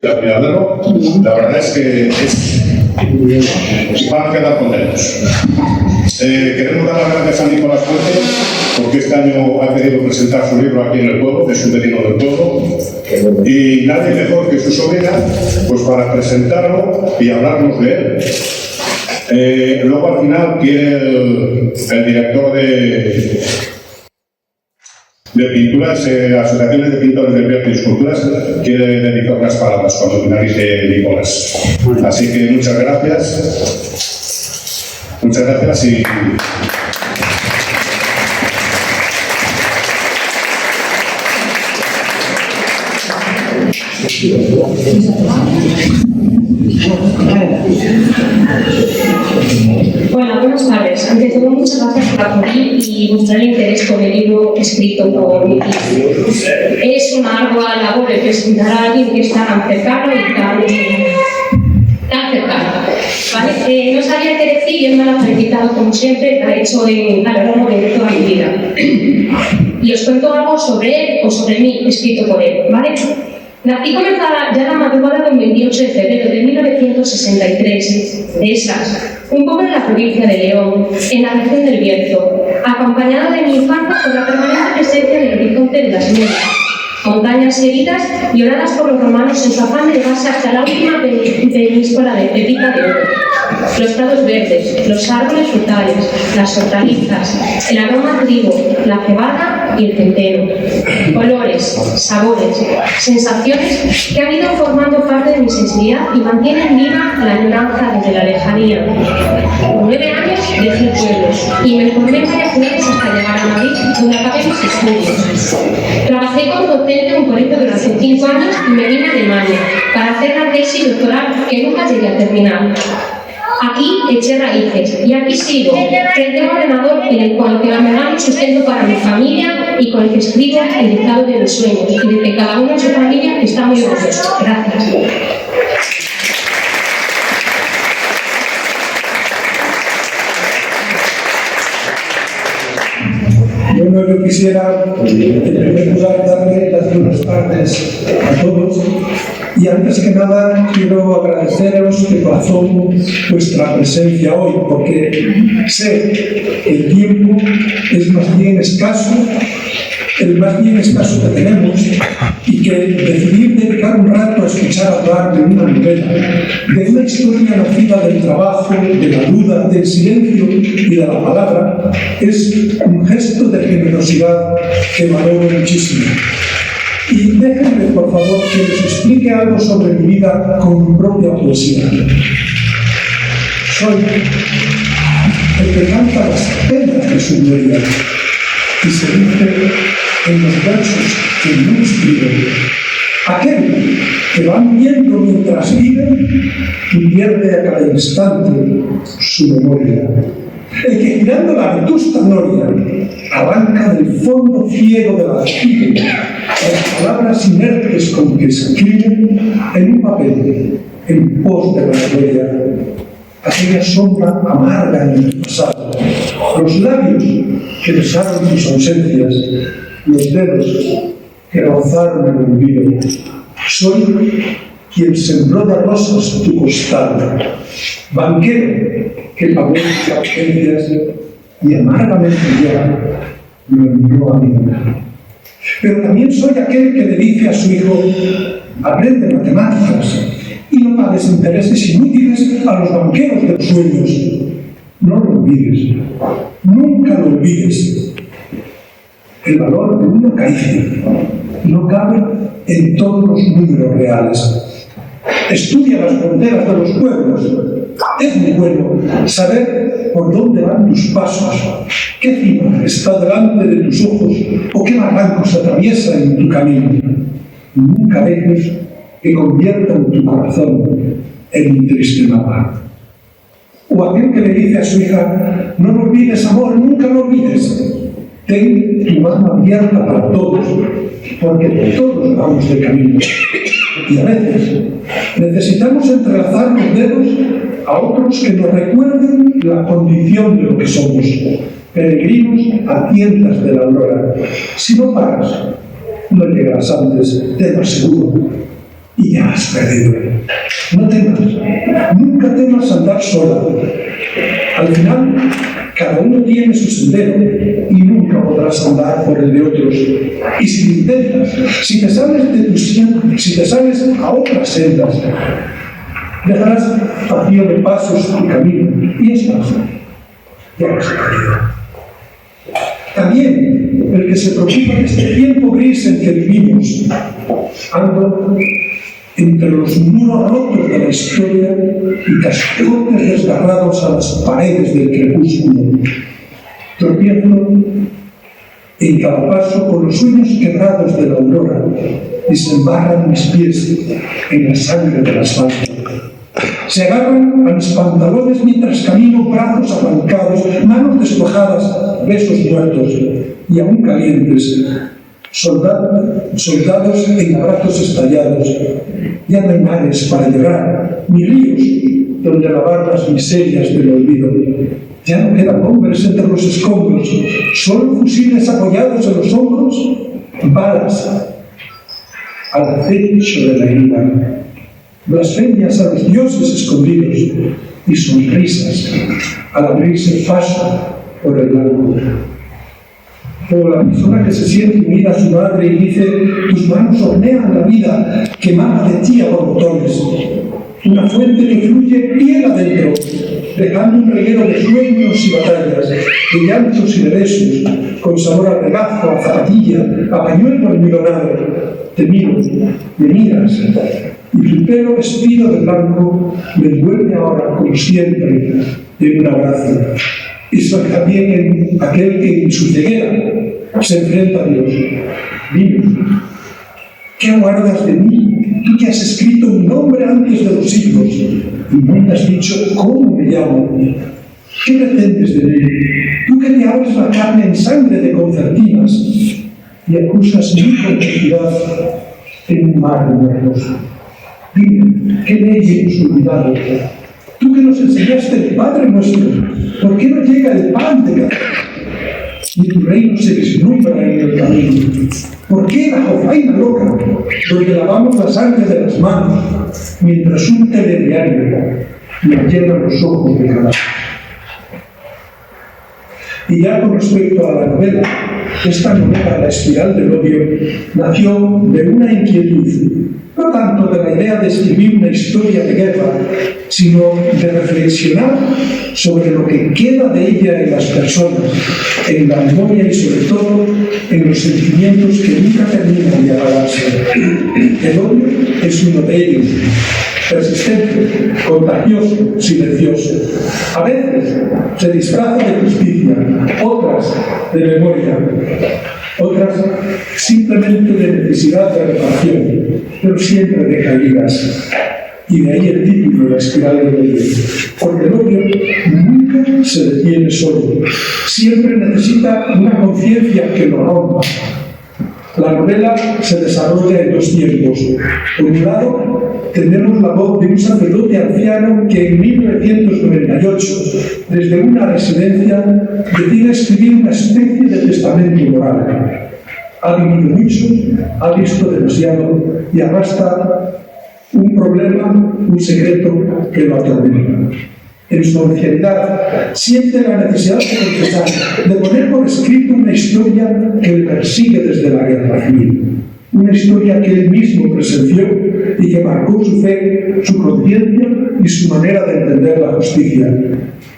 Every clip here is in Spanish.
Cuidarlo, la verdad es que van a quedar contentos. Queremos dar las gracias a Nicolás Fuente porque este año ha querido presentar su libro aquí en el pueblo, que es un vecino del pueblo, y nadie mejor que su sobrina pues para presentarlo y hablarnos de él. Luego al final quiere el director de pinturas, asociaciones de pintores de arte y esculturas, quiere dedicar unas palabras cuando finalice Nicolás. Así que muchas gracias. Muchas gracias y... Hola, buenas tardes. Ante todo, muchas gracias por acudir y mostrar el interés por el libro escrito por mi tío. Es una ardua labor el presentar a alguien que está tan cercano y tan cercano. ¿Vale? No sabía qué decir y él me lo ha felicitado como siempre, lo ha hecho a lo largo de toda mi vida. Y os cuento algo sobre él o sobre mí, escrito por él. ¿Vale? Nací comenzada ya la madrugada del 28 de febrero de 1963, de esas, un pueblo en la provincia de León, en la región del Bierzo, acompañada de mi infancia por la permanente presencia del horizonte de las nieves, montañas heridas y oradas por los romanos en su afán de llevarse hasta la última península de Pepita de Oro. Los prados verdes, los árboles frutales, las hortalizas, el aroma a trigo, la cebada y el centeno. Colores, sabores, sensaciones que han ido formando parte de mi sensibilidad y mantienen viva la añoranza desde la lejanía. Con 9 años dejé el pueblo y me formé en varias ciudades hasta llegar a Madrid, donde acabé mis estudios. Trabajé como docente en un colegio durante 5 años y me vine a Alemania para hacer la tesis doctoral que nunca llegué a terminar. Aquí eché raíces y aquí sigo, frente a un ordenador en el cual me gano sustento para mi familia y con el que escribo el dictado de mis sueños y de que cada uno en su familia está muy orgulloso. Gracias. Bueno, yo quisiera, en primer lugar, darle las buenas tardes a todos y antes que nada quiero agradeceros de corazón vuestra presencia hoy, porque sé que el tiempo es más bien escaso, el más bien escaso que tenemos, y que decidir dedicar un rato a escuchar hablar de una novela, de una historia nacida del trabajo, de la duda, del silencio y de la palabra, es un gesto de generosidad que valoro muchísimo. Y déjenme, por favor, que les explique algo sobre mi vida con mi propia poesía. Soy el que canta las penas de su gloria, y se dice en los versos que no escriben, aquel que van viendo mientras vive y pierde a cada instante su memoria. El que girando la vetusta noria arranca del fondo ciego de la aljibe las palabras inertes con que escriben en un papel en pos de la gloria, aquella sombra amarga en el pasado, los labios que besaron tus ausencias, los dedos que rozaron el olvido. Soy quien sembró de rosas tu costado, banquero que pagó tus ausencias y amargamente ya lo envió a mi vida. Pero también soy aquel que le dice a su hijo: aprende matemáticas y no pagues intereses inútiles a los banqueros de los sueños. No lo olvides, nunca lo olvides. El valor de una caricia no cabe en todos los números reales. Estudia las fronteras de los pueblos. Es muy bueno saber por dónde van tus pasos, qué cima está delante de tus ojos o qué barrancos atraviesa en tu camino. Nunca dejes que conviertan tu corazón en un triste mapa. O aquel que le dice a su hija: no lo olvides, amor, nunca lo olvides. Ten tu mano abierta para todos, porque todos vamos de camino. Y a veces necesitamos entrelazar los dedos a otros que nos recuerden la condición de lo que somos, peregrinos a tiendas de la aurora. Si no pagas, no llegarás antes, te lo aseguro. y ya has perdido. No temas, nunca temas andar sola. Al final, cada uno tiene su sendero y nunca podrás andar por el de otros. Y si lo intentas, si te sales a otras sendas, dejarás vacío de pasos y camino, y estás, ya has perdido. También el que se preocupa de este tiempo gris en que vivimos, ando entre los muros rotos de la historia y cascotes desgarrados a las paredes del crepúsculo. Tropiezo en cada paso con los sueños quebrados de la aurora y se embarran mis pies en la sangre del asfalto. Se agarran a mis pantalones mientras camino, brazos arrancados, manos despojadas, besos muertos y aún calientes. Soldados en abrazos estallados. Ya no hay mares para llorar, ni ríos donde lavar las miserias del olvido. Ya no quedan hombres entre los escombros, solo fusiles apoyados en los hombros, balas al acecho de la herida, blasfemias a los dioses escondidos y sonrisas al abrirse paso por el blanco. O la persona que se siente unida a su madre y dice: tus manos hornean la vida que emana de ti a borbotones. Una fuente que fluye piel adentro, dejando un reguero de sueños y batallas, de llantos y de besos, con sabor a regazo, a zapatilla, a pañuelo almidonado. Te miro, me miras, y tu pelo vestido de blanco me envuelve ahora, como siempre, en un abrazo. Y soy también aquel que en su ceguera se enfrenta a Dios. Dime, ¿qué aguardas de mí? Tú que has escrito mi nombre antes de los siglos y no me has dicho cómo me llamo. ¿Qué pretendes de mí? Tú que te abres la carne en sangre de concertinas y acusas mi complejidad en un mar de muertos. Dime, ¿qué ley hemos olvidado? Tú que nos enseñaste el Padre nuestro, ¿por qué no llega el pan de cada día? Y tu reino se vislumbra en el camino. ¿Por qué la jofaina loca, donde lavamos la sangre de las manos, mientras un telediario nos llena los ojos de cada? Y ya con respecto a la novela, esta novela, La espiral del odio, nació de una inquietud, no tanto de la idea de escribir una historia de guerra, sino de reflexionar sobre lo que queda de ella en las personas, en la memoria y sobre todo en los sentimientos que nunca terminan de apagarse. El odio es uno de ellos, persistente, contagioso, silencioso. A veces se disfraza de justicia, otras de memoria, otras simplemente de necesidad de reparación, pero siempre de caídas. Y de ahí el título, La espiral del odio. Porque el odio nunca se detiene solo, siempre necesita una conciencia que lo rompa. La novela se desarrolla en dos tiempos. Por un lado, tenemos la voz de un sacerdote anciano que en 1998, desde una residencia, decide escribir una especie de testamento moral. Ha vivido mucho, ha visto demasiado y arrastra un problema, un secreto que lo atormenta. En su ancianidad siente la necesidad de confesar, de poner por escrito una historia que le persigue desde la guerra civil. Una historia que él mismo presenció y que marcó su fe, su conciencia y su manera de entender la justicia.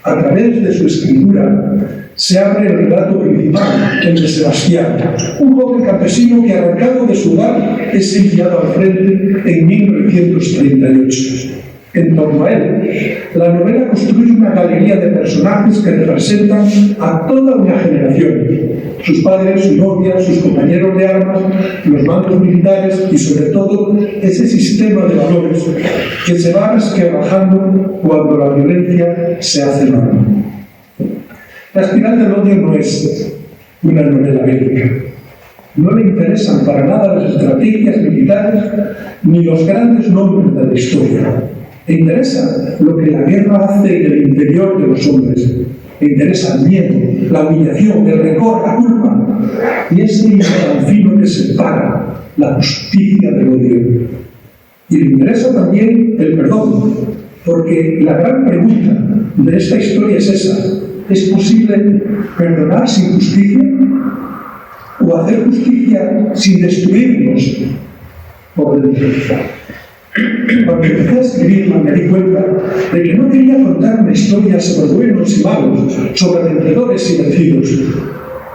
A través de su escritura se abre el relato principal, el de Sebastián, un joven campesino que, arrancado de su hogar, es enviado al frente en 1938. En torno a él, la novela construye una galería de personajes que representan a toda una generación: sus padres, su novia, sus compañeros de armas, los mandos militares y, sobre todo, ese sistema de valores que se va resquebrajando cuando la violencia se hace norma. La espiral del odio no es una novela bélica. No le interesan para nada las estrategias militares ni los grandes nombres de la historia. Le interesa lo que la guerra hace en el interior de los hombres. Le interesa el miedo, la humillación, el rencor, la culpa y ese hilo tan fino que separa la justicia del odio. Y le interesa también el perdón, porque la gran pregunta de esta historia es esa: ¿es posible perdonar sin justicia? ¿O hacer justicia sin destruirnos por dentro? Cuando empecé a escribirla me di cuenta de que no quería contar una historia sobre buenos y malos, sobre vencedores y vencidos.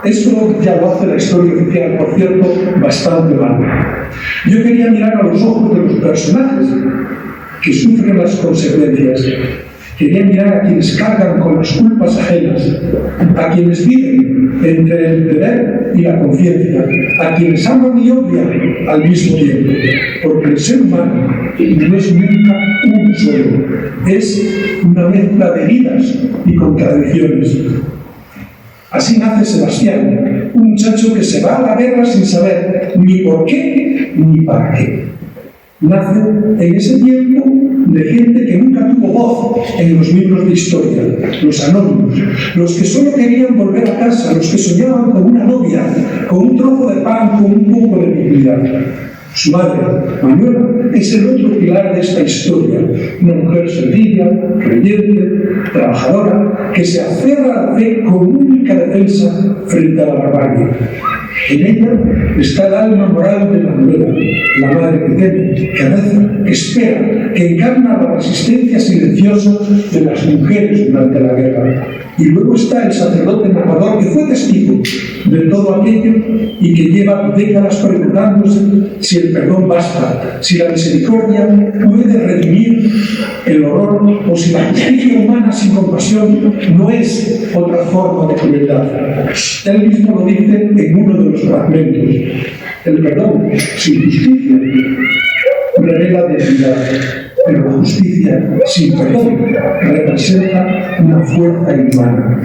Eso ya lo hace la historia oficial, por cierto, bastante mal. Yo quería mirar a los ojos de los personajes que sufren las consecuencias. Quería mirar a quienes cargan con las culpas ajenas, a quienes viven entre el deber y la conciencia, a quienes aman y odian al mismo tiempo, porque el ser humano no es nunca uno solo, es una mezcla de heridas y contradicciones. Así nace Sebastián, un muchacho que se va a la guerra sin saber ni por qué ni para qué. Nace en ese tiempo de gente que nunca tuvo voz en los libros de historia, los anónimos, los que solo querían volver a casa, los que soñaban con una novia, con un trozo de pan, con un poco de dignidad. Su madre, Manuela, es el otro pilar de esta historia, una mujer sencilla, creyente, trabajadora, que se aferra a la fe como única defensa frente a la barbarie. En ella está el alma moral de Manuela, la madre que teme, que reza, que espera, que encarna la resistencia silenciosa de las mujeres durante la guerra. Y luego está el sacerdote narrador que fue testigo de todo aquello y que lleva décadas preguntándose si el perdón basta, si la misericordia puede redimir el horror o si la justicia humana sin compasión no es otra forma de crueldad. Él mismo lo dice en uno de los fragmentos: el perdón sin justicia revela debilidad, pero la justicia sin perdón representa una fuerza inhumana.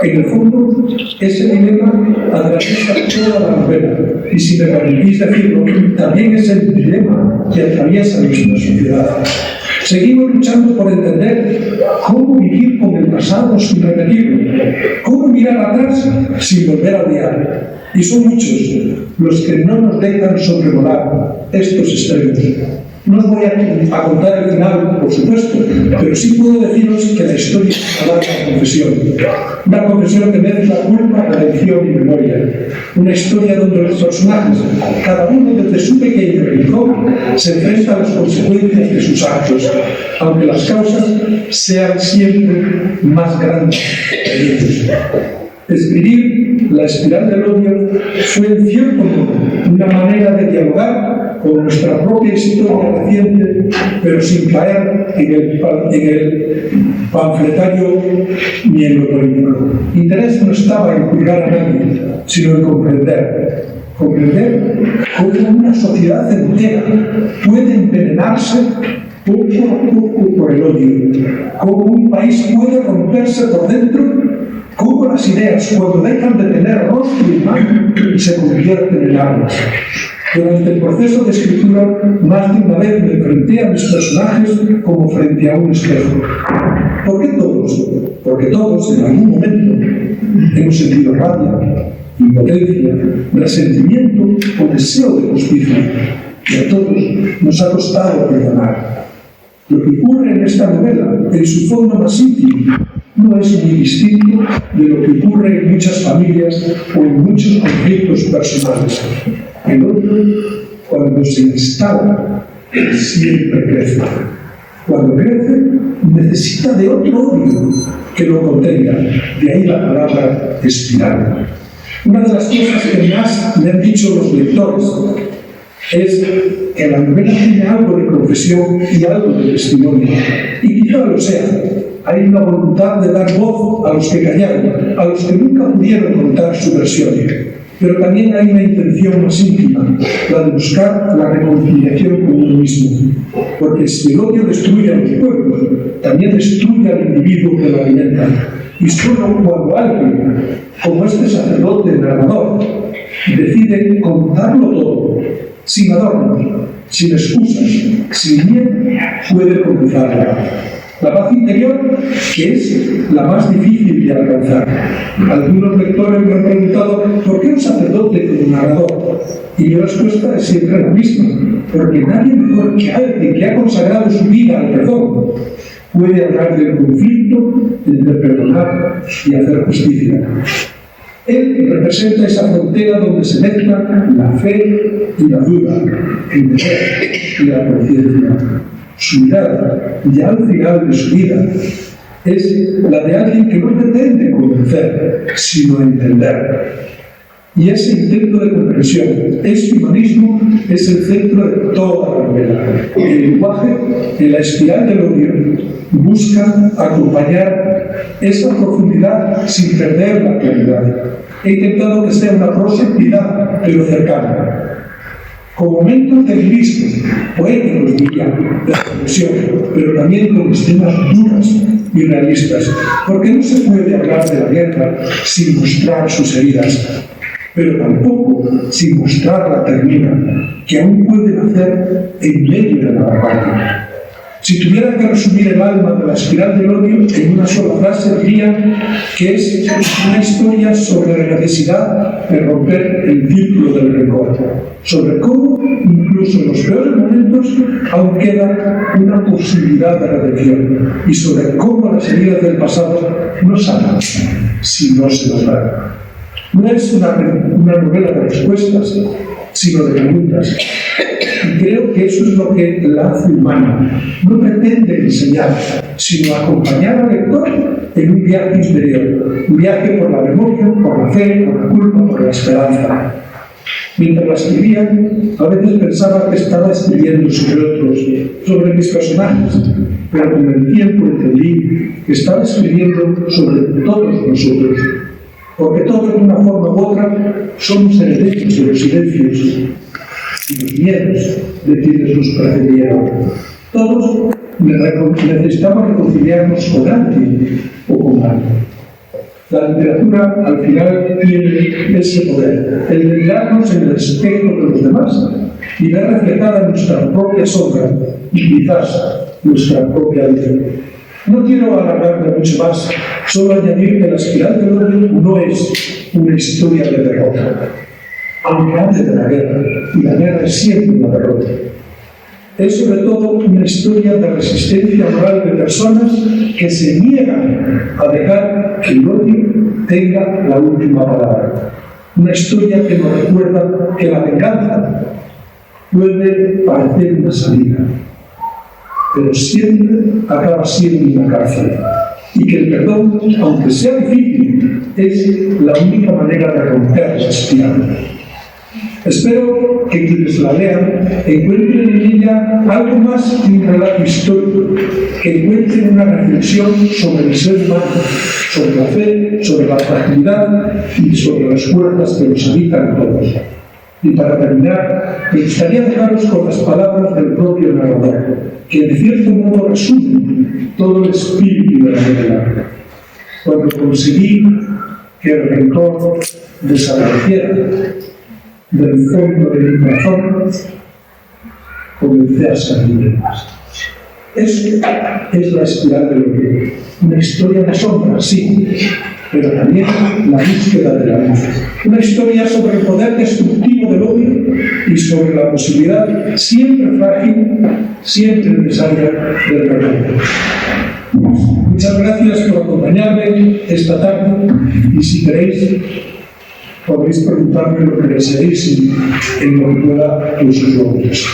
En el fondo, ese dilema atraviesa toda la novela, y si me permitís decirlo, también es el dilema que atraviesa nuestra sociedad. Seguimos luchando por entender cómo vivir con el pasado sin repetirlo, cómo mirar atrás sin volver a odiar. Y son muchos los que no nos dejan sobrevolar estos extremos. No os voy a contar el final, por supuesto, pero sí puedo deciros que la historia es una larga confesión. Una confesión que mezcla culpa, redención y memoria. Una historia donde los personajes, cada uno desde su pequeño rincón, se enfrenta a las consecuencias de sus actos, aunque las causas sean siempre más grandes que ellos. Escribir La espiral del odio fue en cierto modo una manera de dialogar con nuestra propia historia reciente, pero sin caer en el panfletario ni en lo político. Mi interés no estaba en juzgar a nadie, sino en comprender cómo una sociedad entera puede envenenarse poco a poco por el odio, cómo un país puede romperse por dentro, cómo las ideas, cuando dejan de tener rostro y mano, se convierten en armas. Durante el proceso de escritura, más de una vez me enfrenté a mis personajes como frente a un espejo. ¿Por qué todos? Porque todos, en algún momento, hemos sentido rabia, impotencia, resentimiento o deseo de justicia. Y a todos nos ha costado perdonar. Lo que ocurre en esta novela, en su fondo más íntimo, no es muy distinto de lo que ocurre en muchas familias o en muchos conflictos personales. El odio, cuando se instala, siempre crece. Cuando crece, necesita de otro odio que lo contenga. De ahí la palabra espiral. Una de las cosas que más me han dicho los lectores es que la novela tiene algo de confesión y algo de testimonio. Y quizá lo sea. Hay una voluntad de dar voz a los que callaron, a los que nunca pudieron contar su versión. Pero también hay una intención más íntima, la de buscar la reconciliación con uno mismo. Porque si el odio destruye a los pueblos, también destruye al individuo que lo alimenta. Y solo cuando alguien, como este sacerdote narrador, decide contarlo todo, sin adornos, sin excusas, sin miedo, puede comenzar. La paz interior, que es la más difícil de alcanzar. Algunos lectores me han preguntado ¿por qué un sacerdote como narrador? Y mi respuesta es siempre la misma, porque nadie mejor que alguien que ha consagrado su vida al perdón puede hablar del conflicto entre perdonar y hacer justicia. Él representa esa frontera donde se mezclan la fe y la duda, el deber y la conciencia. Su mirada, ya al final de su vida, es la de alguien que no pretende convencer, sino entender. Y ese intento de comprensión, ese humanismo, es el centro de toda la novela. El lenguaje, en la espiral del odio, busca acompañar esa profundidad sin perder la claridad. He intentado que sea una prosa equidad, pero cercana, con momentos de lirismo, poéticos diría, de reflexión, pero también con escenas duras y realistas, porque no se puede hablar de la guerra sin mostrar sus heridas, pero tampoco sin mostrar la ternura que aún puede nacer en medio de la barbarie. Si tuviera que resumir el alma de la espiral del odio en una sola frase, diría que es una historia sobre la necesidad de romper el círculo del rencor, sobre cómo, incluso en los peores momentos, aún queda una posibilidad de redención, y sobre cómo las heridas del pasado no sanan si no se nos dan. No es una novela de respuestas, sino de preguntas. Y creo que eso es lo que la hace humana. No pretende enseñar, sino acompañar al lector en un viaje interior, un viaje por la memoria, por la fe, por la culpa, por la esperanza. Mientras la escribía, a veces pensaba que estaba escribiendo sobre otros, sobre mis personajes, pero con el tiempo entendí que estaba escribiendo sobre todos nosotros, porque todos de una forma u otra somos herederos de los silencios y los miedos de quienes nos precedieron. Todos necesitamos reconciliarnos con alguien o con algo. La literatura, al final, tiene ese poder, el de mirarnos en el espejo de los demás y ver reflejada nuestra propia sombra y quizás nuestra propia vida. No quiero alargarme mucho más, solo añadir que la espiral del odio no es una historia de derrota, aunque hable de la guerra, y la guerra es siempre una derrota. Es sobre todo una historia de resistencia moral de personas que se niegan a dejar que el odio tenga la última palabra. Una historia que nos recuerda que la venganza puede parecer una salida, pero siempre acaba siendo una cárcel. Y que el perdón, aunque sea difícil, es la única manera de romper la espiral. Espero que quienes la lean encuentren en ella algo más que un relato histórico, que encuentren una reflexión sobre el ser humano, sobre la fe, sobre la fragilidad y sobre las fuerzas que nos habitan todos. Y para terminar, me gustaría dejaros con las palabras del propio narrador, que en cierto modo resumen todo el espíritu de la novela. Cuando conseguí que el rencor desapareciera del fondo de mi corazón, comencé a ser libre. Eso es la espiral del odio, una historia de sombra, sí, pero también la búsqueda de la luz. Una historia sobre el poder destructivo del odio y sobre la posibilidad siempre frágil, siempre necesaria del perdón. Muchas gracias por acompañarme esta tarde y si queréis podéis preguntarme lo que deseéis en lo que pueda que os lo contesto.